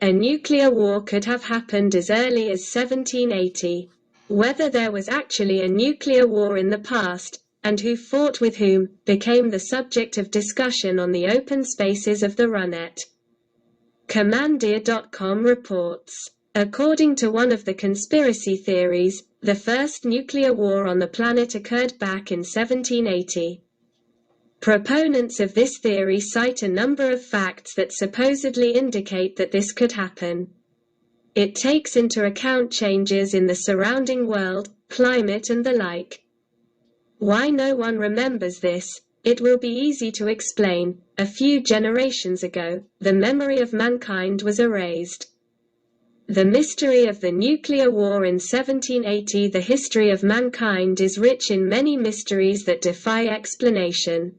a nuclear war could have happened as early as 1780. Whether there was actually a nuclear war in the past, and who fought with whom, became the subject of discussion on the open spaces of the Runet. Commandeer.com reports. According to one of the conspiracy theories, the first nuclear war on the planet occurred back in 1780. Proponents of this theory cite a number of facts that supposedly indicate that this could happen. It takes into account changes in the surrounding world, climate and the like. Why no one remembers this? It will be easy to explain. A few generations ago, the memory of mankind was erased. The mystery of the nuclear war in 1780. The history of mankind is rich in many mysteries that defy explanation.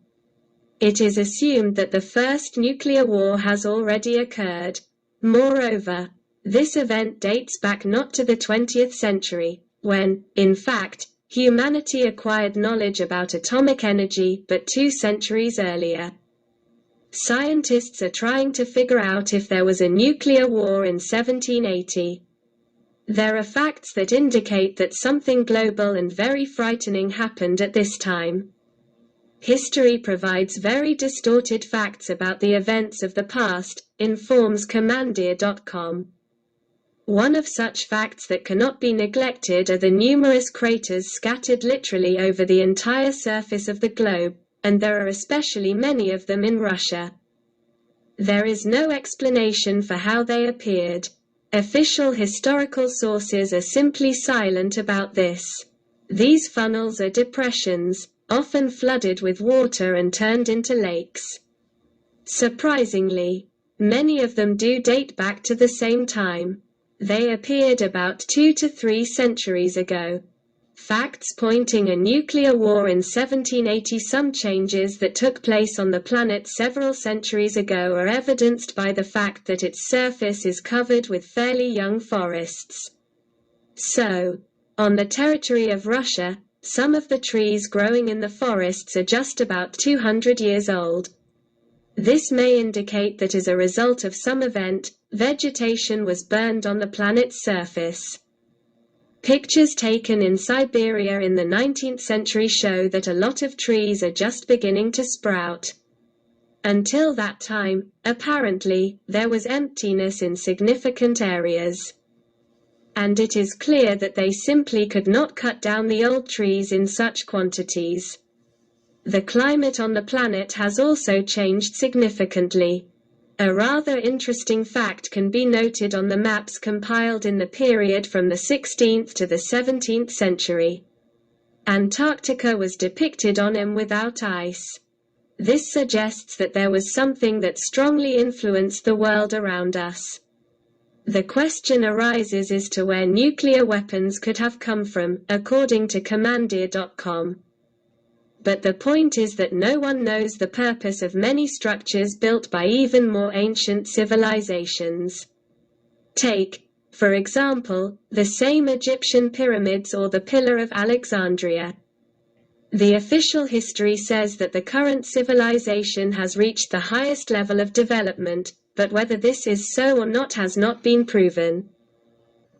It is assumed that the first nuclear war has already occurred. Moreover, this event dates back not to the 20th century, when, in fact, humanity acquired knowledge about atomic energy, but 2 centuries earlier. Scientists are trying to figure out if there was a nuclear war in 1780. There are facts that indicate that something global and very frightening happened at this time. History provides very distorted facts about the events of the past, informs Commandeer.com. One of such facts that cannot be neglected are the numerous craters scattered literally over the entire surface of the globe, and there are especially many of them in Russia. There is no explanation for how they appeared. Official historical sources are simply silent about this. These funnels are depressions, often flooded with water and turned into lakes. Surprisingly, many of them do date back to the same time. They appeared about 2 to 3 centuries ago. Facts pointing a nuclear war in 1780. Some changes that took place on the planet several centuries ago are evidenced by the fact that its surface is covered with fairly young forests. So, on the territory of Russia, some of the trees growing in the forests are just about 200 years old. This may indicate that as a result of some event, vegetation was burned on the planet's surface. Pictures taken in Siberia in the 19th century show that a lot of trees are just beginning to sprout. Until that time, apparently, there was emptiness in significant areas. And it is clear that they simply could not cut down the old trees in such quantities. The climate on the planet has also changed significantly. A rather interesting fact can be noted on the maps compiled in the period from the 16th to the 17th century. Antarctica was depicted on them without ice. This suggests that there was something that strongly influenced the world around us. The question arises as to where nuclear weapons could have come from, according to Commandeer.com. But the point is that no one knows the purpose of many structures built by even more ancient civilizations. Take, for example, the same Egyptian pyramids or the Pillar of Alexandria. The official history says that the current civilization has reached the highest level of development, but whether this is so or not has not been proven.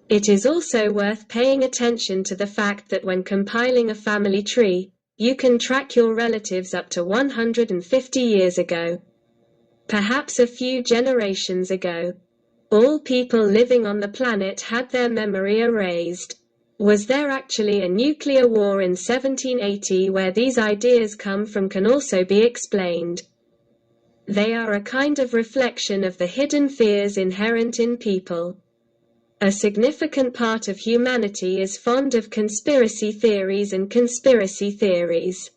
It is also worth paying attention to the fact that when compiling a family tree, you can track your relatives up to 150 years ago. Perhaps a few generations ago. All people living on the planet had their memory erased. Was there actually a nuclear war in 1780? Where these ideas come from can also be explained. They are a kind of reflection of the hidden fears inherent in people. A significant part of humanity is fond of conspiracy theories and conspiracy theories.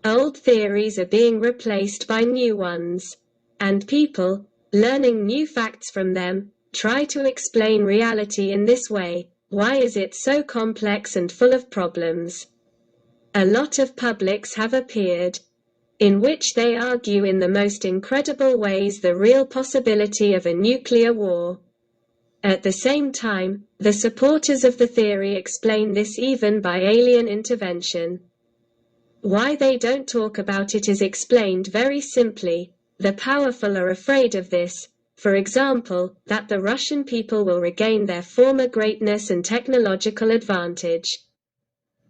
Old theories are being replaced by new ones. And people, learning new facts from them, try to explain reality in this way. Why is it so complex and full of problems? A lot of publics have appeared, in which they argue in the most incredible ways the real possibility of a nuclear war. At the same time, the supporters of the theory explain this even by alien intervention. Why they don't talk about it is explained very simply. The powerful are afraid of this, for example, that the Russian people will regain their former greatness and technological advantage.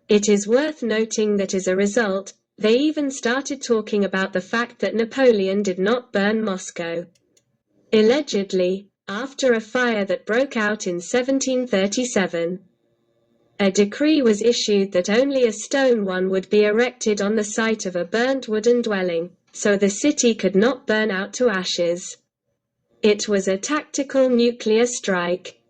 It is worth noting that as a result, they even started talking about the fact that Napoleon did not burn Moscow. Allegedly, after a fire that broke out in 1737, a decree was issued that only a stone one would be erected on the site of a burnt wooden dwelling, so the city could not burn out to ashes. It was a tactical nuclear strike.